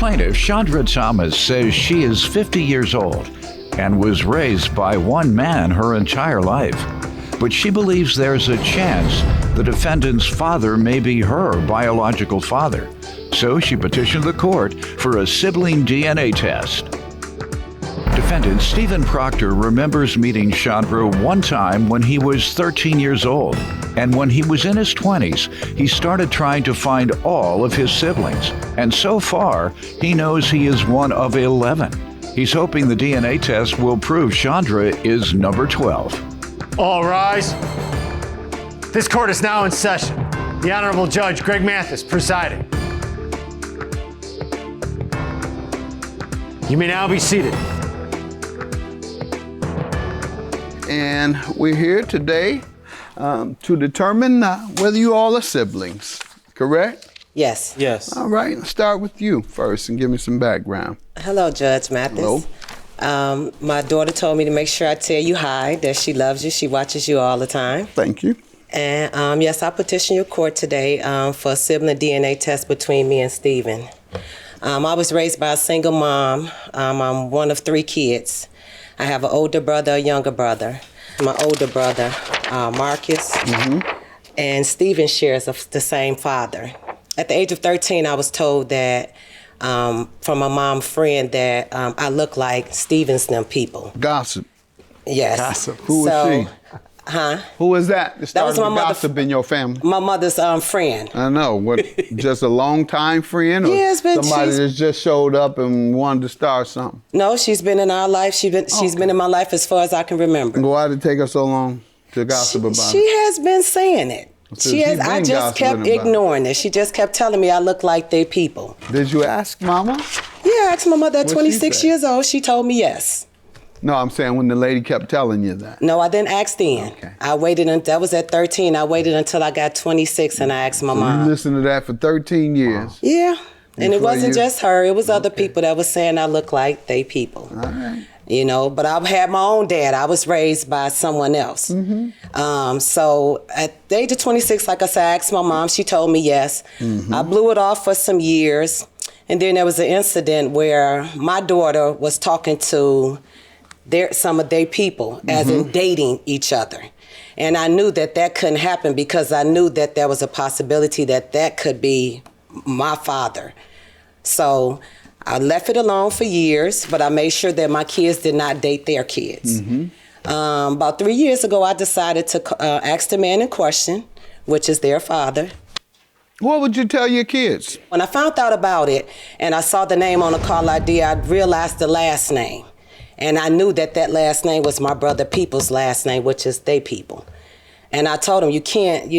plaintiff, Chandra Thomas, says she is 50 years old and was raised by one man her entire life. But she believes there's a chance the defendant's father may be her biological father. So she petitioned the court for a sibling DNA test. Defendant Stephen Proctor remembers meeting Chandra one time when he was 13 years old. And when he was in his 20s, he started trying to find all of his siblings. And so far, he knows he is one of 11. He's hoping the DNA test will prove Chandra is number 12. All rise. This court is now in session. The Honorable Judge Greg Mathis presiding. You may now be seated. And we're here today to determine whether you all are siblings, correct? Yes. Yes. All right, let's start with you first and give me some background. Hello, Judge Mathis. Hello. My daughter told me to make sure I tell you hi, that she loves you. She watches you all the time. Thank you. And yes, I petition your court today for a sibling DNA test between me and Stephen. I was raised by a single mom. I'm one of 3 kids. I have an older brother, a younger brother. My older brother, Marcus, and Stephen shares the same father. At the age of 13, I was told that from a mom friend that I look like Stephen's them people. Gossip. Yes. Gossip. Who was she? Huh? Who was that? That was my mother. Gossip in your family. My mother's friend. I know. What? Just a long time friend, or Yeah, it's been- somebody that just showed up and wanted to start something? No, she's been in our life. She's been in my life as far as I can remember. Why did it take her so long to gossip about She it? has been saying it. So She has. she's I been just kept gossiping about it. ignoring it. She just kept telling me I look like they people. Did you ask Mama? Yeah, I asked my mother at What'd she 26 say? years old. She told me yes. No, I'm saying when the lady kept telling you that. No, I didn't ask then. Okay. I waited. That was at 13. I waited until I got 26 and I asked my You mom. listened to that for 13 years. Yeah, and it Before wasn't you- just her. It was other people that was saying I look like they people. All right. You know, but I had my own dad. I was raised by someone else. So at the age of 26, like I said, I asked my mom. She told me yes. I blew it off for some years. And then there was an incident where my daughter was talking to some of their people, as in dating each other. And I knew that couldn't happen because I knew that there was a possibility that could be my father. So I left it alone for years, but I made sure that my kids did not date their kids. About 3 years ago, I decided to ask the man in question, which is their father. What would you tell your kids? When I found out about it and I saw the name on the call ID, I realized the last name. And I knew that last name was my brother People's last name, which is they people. And I told him, you can't,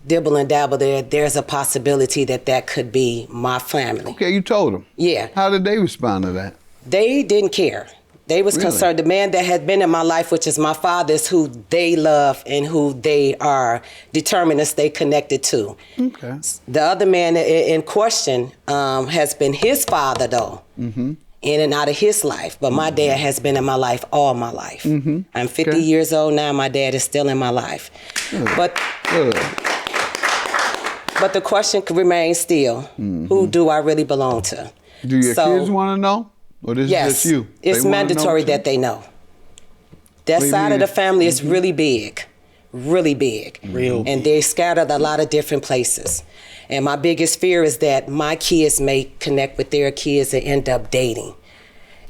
dibble and dabble there. There's a possibility that could be my family. Okay, you told them. Yeah. How did they respond to that? They didn't care. They was Really? concerned. The man that had been in my life, which is my father, is who they love and who they are determined to stay connected to. Okay. The other man in question has been his father, though, in and out of his life. But my dad has been in my life all my life. I'm 50 Okay. years old now. My dad is still in my life. Good. But the question remains still, who do I really belong to? Do your kids want to know? Or this Yes, is just you? it's They wanna mandatory know too? that they know. That What do you side of mean? the family is really big, really big. Real And they're scattered a lot of different places. And my biggest fear is that my kids may connect with their kids and end up dating.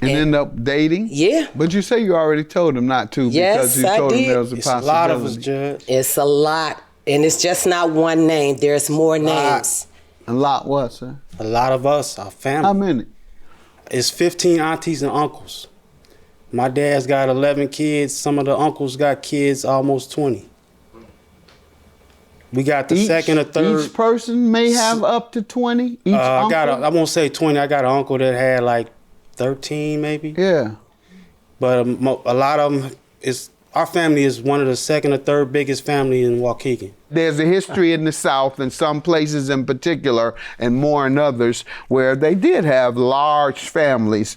And end up dating? Yeah. But you say you already told them not to Yes, because you I told them did. there was a It's a possibility. lot of us, Judge. It's a lot. And it's just not one name. There's more names. A lot what, sir? A lot of us, our family. How many? It's 15 aunties and uncles. My dad's got 11 kids. Some of the uncles got kids almost 20. We got the second or third. Each person may have up to 20? Each uncle? I won't say 20. I got an uncle that had like 13 maybe. Yeah. But a lot of them, our family is one of the second or third biggest family in Waukegan. There's a history in the South, and some places in particular, and more in others, where they did have large families.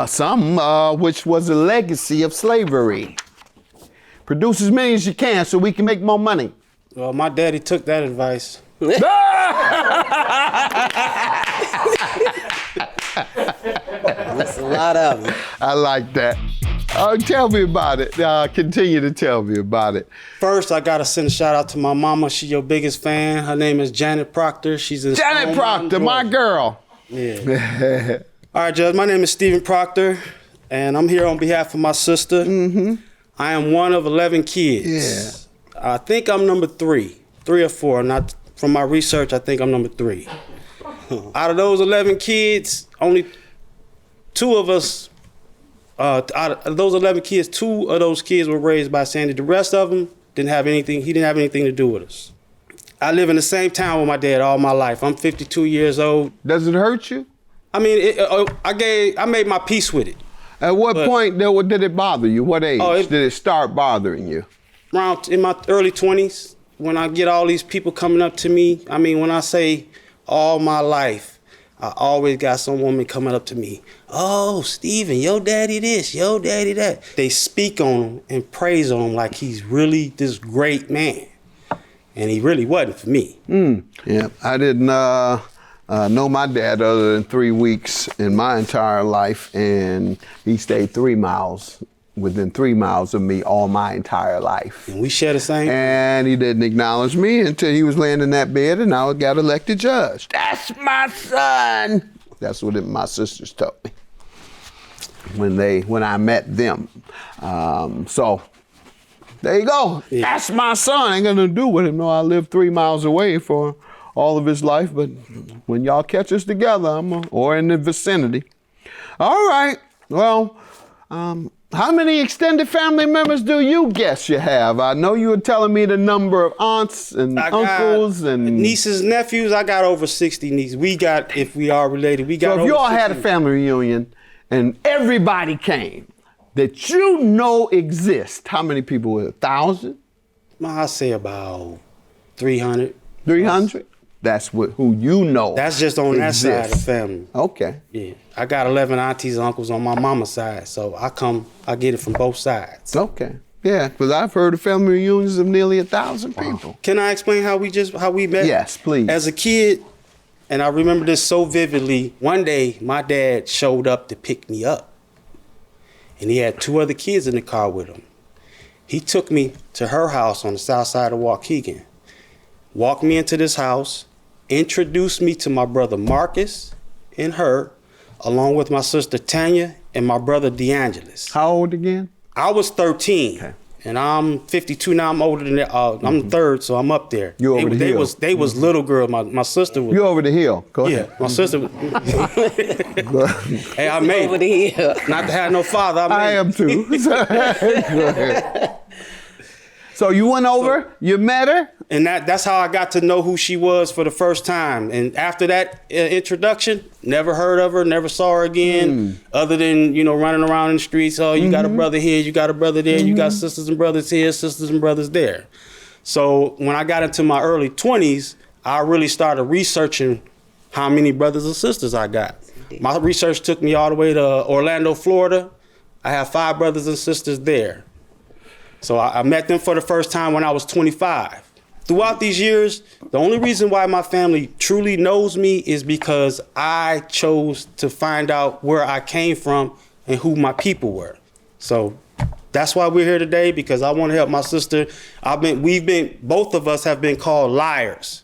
Some which was a legacy of slavery. Produce as many as you can so we can make more money. Well, my daddy took that advice. That's a lot of them. I like that. Tell me about it. Continue to tell me about it. First, I gotta send a shout out to my mama. She your biggest fan. Her name is Janet Proctor. She's in Janet Proctor, my girl. Yeah. All right, Judge. My name is Stephen Proctor, and I'm here on behalf of my sister. I am one of 11 kids. Yeah. I think I'm number 3 or 4. Not from my research. I think I'm number 3. Out of those 11 kids, only 2 of us. Out of those 11 kids, 2 of those kids were raised by Sandy. The rest of them didn't have anything. He didn't have anything to do with us. I live in the same town with my dad all my life. I'm 52 years old. Does it hurt you? I mean, I made my peace with it. At what point did it bother you? What age did it start bothering you? Around in my early 20s, when I get all these people coming up to me. I mean, when I say all my life, I always got some woman coming up to me. Oh, Stephen, your daddy this, your daddy that. They speak on him and praise on him like he's really this great man. And he really wasn't for me. Yeah, I didn't know my dad other than 3 weeks in my entire life, and he stayed within 3 miles of me all my entire life. And we share the same. And he didn't acknowledge me until he was laying in that bed, and I got elected judge. That's my son. That's what my sisters told me when I met them. So there you go. Yeah. That's my son. Ain't gonna do with him. No, I lived 3 miles away for all of his life, but when y'all catch us together, or in the vicinity. All right. Well, how many extended family members do you guess you have? I know you were telling me the number of aunts and uncles and nieces, nephews. I got over 60 nieces. We got, if we are related, we got. So if you all had a family reunion and everybody came that you know exist, how many people were 1,000? I say about 300. 300? That's who you know. That's just on exists. That side of the family. Okay. Yeah. I got 11 aunties and uncles on my mama's side, so I get it from both sides. Okay. Yeah, because I've heard of family reunions of nearly 1,000 people. Can I explain how we met? Yes, please. As a kid, and I remember this so vividly, one day my dad showed up to pick me up, and he had 2 other kids in the car with him. He took me to her house on the south side of Waukegan, walked me into this house, introduced me to my brother Marcus and her, along with my sister Tanya and my brother DeAngelis. How old again? I was 13. Okay. And I'm 52 now. I'm older than that. I'm the third, so I'm up there. You over the hill. They was little girls. My sister was. You over the hill. Go ahead. Yeah, my sister was. Hey, I made over the hill. Not to have no father. I am too. Go ahead. So you went over, you met her? And that's how I got to know who she was for the first time. And after that introduction, never heard of her, never saw her again, other than, running around in the streets. Oh, you got a brother here, you got a brother there, you got sisters and brothers here, sisters and brothers there. So when I got into my early 20s, I really started researching how many brothers and sisters I got. My research took me all the way to Orlando, Florida. I have 5 brothers and sisters there. So I met them for the first time when I was 25. Throughout these years, the only reason why my family truly knows me is because I chose to find out where I came from and who my people were. So that's why we're here today, because I want to help my sister. Both of us have been called liars.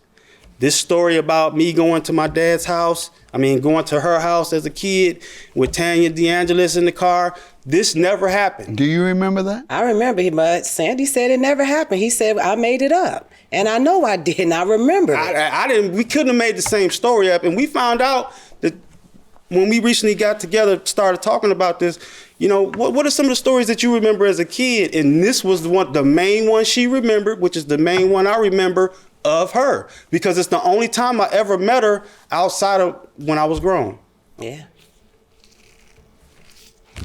This story about me going to my dad's house, going to her house as a kid with Tanya DeAngelis in the car, this never happened. Do you remember that? I remember, but Sandy said it never happened. He said, I made it up. And I know I did, and I remember it. I didn't. We couldn't have made the same story up. And we found out that when we recently got together, started talking about this, what are some of the stories that you remember as a kid? And this was the main one she remembered, which is the main one I remember of her, because it's the only time I ever met her outside of when I was grown. Yeah.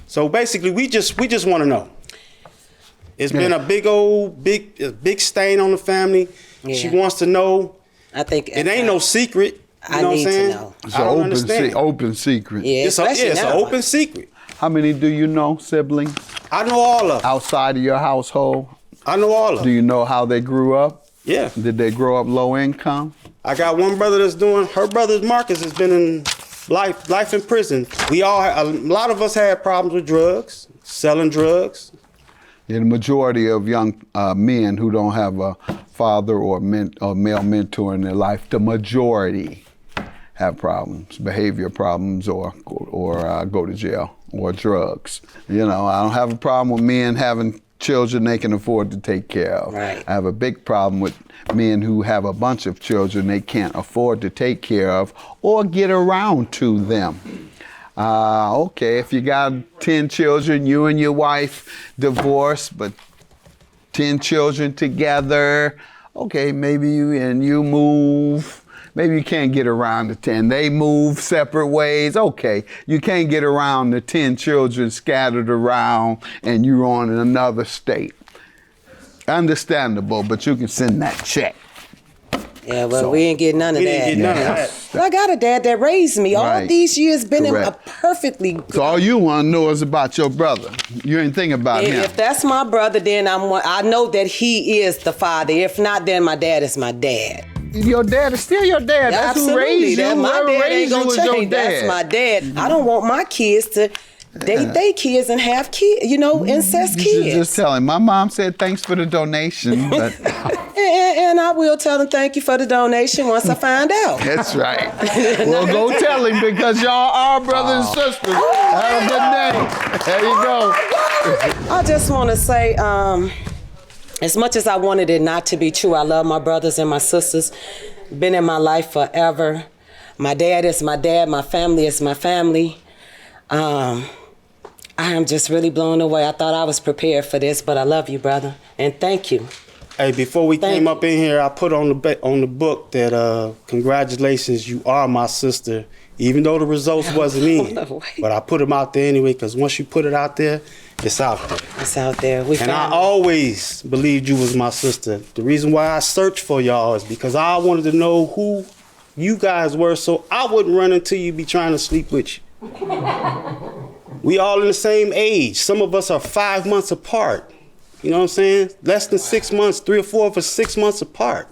So basically, we just want to know. It's been a big stain on the family. Yeah. She wants to know. I think it ain't no secret. I need to know. It's an open secret. Yeah, it's an open secret. How many do you know, siblings? I know all of them. Outside of your household? I know all of them. Do you know how they grew up? Yeah. Did they grow up low income? I got one brother her brother Marcus has been in life in prison. A lot of us had problems with drugs, selling drugs. Yeah, the majority of young men who don't have a father or male mentor in their life, the majority have problems, behavior problems, or go to jail, or drugs. You know, I don't have a problem with men having children they can afford to take care of. Right. I have a big problem with men who have a bunch of children they can't afford to take care of or get around to them. Okay, if you got 10 children, you and your wife divorced, but 10 children together, okay, maybe you move. Maybe you can't get around the 10. They move separate ways. Okay, you can't get around the 10 children scattered around and you're on in another state. Understandable, but you can send that check. Yeah, well, we ain't getting none of that. Well, I got a dad that raised me. Right. All these years been in a Correct. perfectly good. So all you want to know is about your brother. You ain't thinking about him. If that's my brother, then I know that he is the father. If not, then my dad is my dad. Your dad is still your dad. Yeah, That's absolutely. who raised you. My Whoever dad raised ain't you gonna was your change. dad. That's my dad. I don't want my kids to date they kids and have kids, incest You should kids. just tell him. My mom said thanks for the donation, but And I will tell them thank you for the donation once I find out. that's right. Well, go tell him because y'all are brothers and sisters. Have a good day. There you go. I just want to say, as much as I wanted it not to be true, I love my brothers and my sisters. Been in my life forever. My dad is my dad. My family is my family. I am just really blown away. I thought I was prepared for this, but I love you, brother, and thank you. Hey, before we came up in here, I put on the book that congratulations, you are my sister, even though the results wasn't in. But I put them out there anyway, because once you put it out there, it's out there. It's out there. And I always believed you was my sister. The reason why I searched for y'all is because I wanted to know who you guys were, so I wouldn't run into you be trying to sleep with you. We all in the same age. Some of us are 5 months apart. You know what I'm saying? Less than 6 months, 3 or 4 of us 6 months apart.